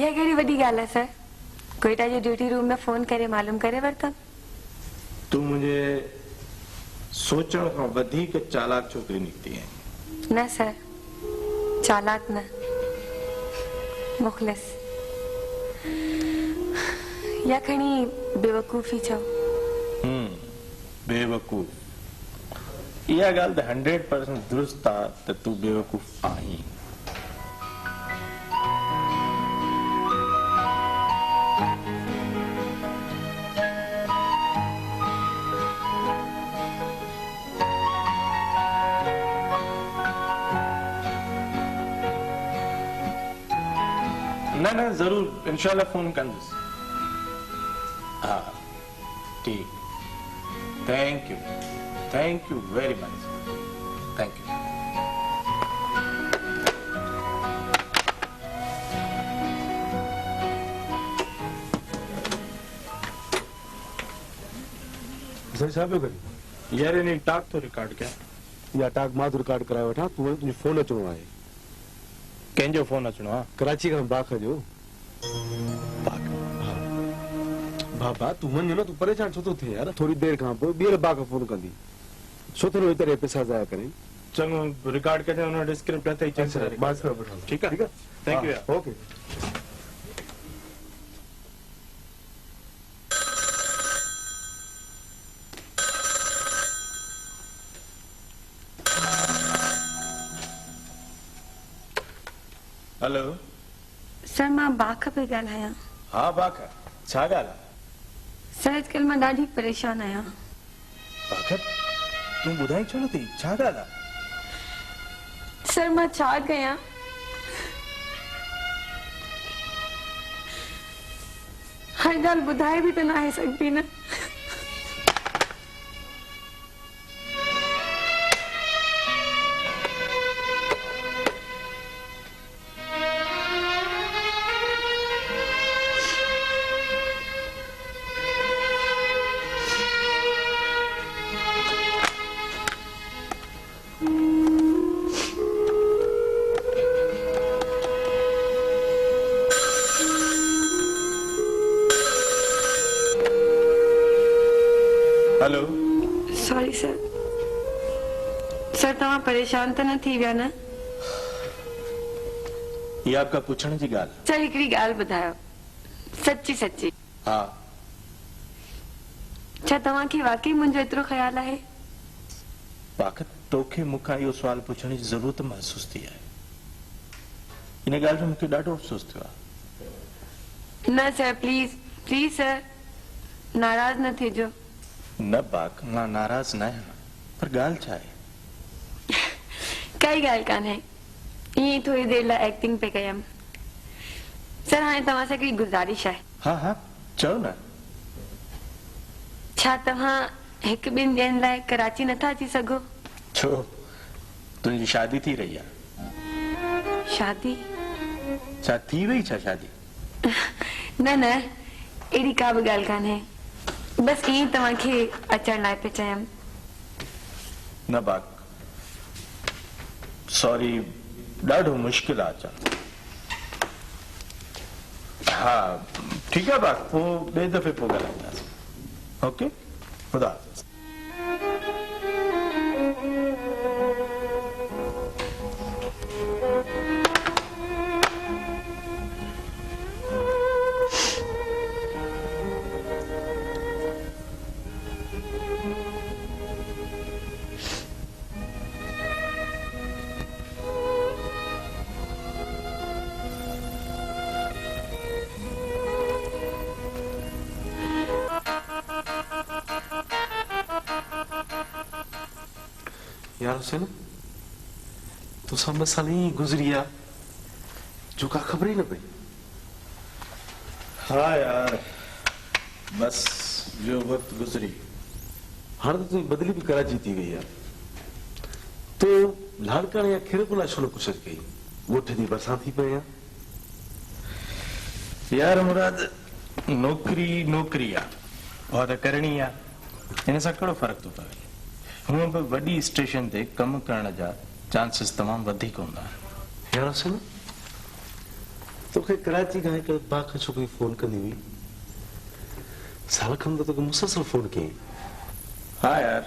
यह कहिड़ी वॾी ॻाल्हि आहे सर। कोयटा जे ड्यूटी रूम में फोन करे मालूम करे वरितमि। तू मुझे सोचण खां वधीक चालाक छोकरी निकती है। न सर, चालाक न, मुखलिस या खणी बेवकूफ़ी चओ। बेवकूफ़ इहा ॻाल्हि त 100% दुरुस्त आहे त तू बेवकूफ़ आहीं। न न जरूर इंशाल्लाह फोन कंदुसि। हाँ ठीक। Thank you very much. Thank you. Sir छा पियो करी? यार इन टाक तो रिकॉर्ड क्या? या टाक मां रिकॉर्ड कराए वठां। तूं तुंहिंजो फोन अचणो आहे। कंहिंजो फोन अचणो आहे? कराची खां बाख जो। बाक? हा बाबा तूं वञ न, तूं परेशान छो थो थिए यार? थोरी देरि खां पोइ ॿीहर बाक फोन कंदी। छो थो इन तरह पैसा ज़ाया करें? चङो रिकॉर्ड कजे, हुन स्क्रिप्ट अथई चेक करे। बस बराबरि। ठीक है। थैंक यू यार। ओके। हेलो सर मां बाख पे ॻाल्हायां। हाँ बाक छा ॻाल्हि आहे? सर अॼुकल्ह मां ॾाढी परेशान आहियां। बाखत तूं ॿुधाई छो नथी? छा ॻाल्हि आहे? सर मां छा कयां? हर ॻाल्हि ॿुधाए बि त न आहे सघंदी न। Hello sorry sir. सर तव्हां परेशान त न थी विया न? ये आपका पूछण जी ॻाल्हि? सर हिकिड़ी ॻाल्हि ॿुधायो, सच्ची सच्ची। हा छा तव्हांखे वाकई मुंहिंजो एतिरो ख़्यालु आहे? बाक़त तोखे मूंखां इहो सुवाल पुछण जी ज़रूरत महसूस थी आहे। इन ॻाल्हि जो मूंखे ॾाढो अफ़सोस थियो आहे। न सर प्लीज प्लीज सर, नाराज़ न थिजो। न बाक मां नाराज़ न आहियां, पर ॻाल्हि छा आहे? काई ॻाल्हि कान्हे, ईअं ई थोरी देरि लाइ एक्टिंग पे कयमि। सर हाणे तव्हां सां हिकिड़ी गुज़ारिश आहे। हा हा चओ न। छा तव्हां हिकु ॿिनि ॾींहंनि लाइ कराची नथा अची सघो? छो तुंहिंजी शादी थी रही आहे? शादी? छा थी वई छा शादी? न न अहिड़ी का बि ॻाल्हि कान्हे, बसि ईअं तव्हांखे अचण लाइ पे चयमि। न बाक सॉरी, ॾाढो मुश्किल आहे अचणु। हा ठीकु आहे बाक, पोइ ॿिए दफ़े पोइ ॻाल्हाईंदासीं। ओके खुदा हाफ़िज़। यार हुसैन तो सब साल ही गुजरी गया जो का खबर ही न पई। हाँ यार बस जो वक्त गुजरी। हाँ तो तुम बदली भी कराची थी गई यार। तो लाड़का या खेर को लाशो कुछ कई गोठे दी बरसात थी पे यार मुराद नौकरी नौकरी आ और करनी आ, इन सां कहिड़ो फर्क थो पवे। हूअं बि वॾी स्टेशन ते कम करण जा चांसिस तमामु वधीक हूंदा आहिनि। यार हुसैन तोखे कराची खां हिकु बाक़ छोकिरी फोन कंदी हुई साल खनि त तोखे मुसलसल फोन कयईं। हाँ यार,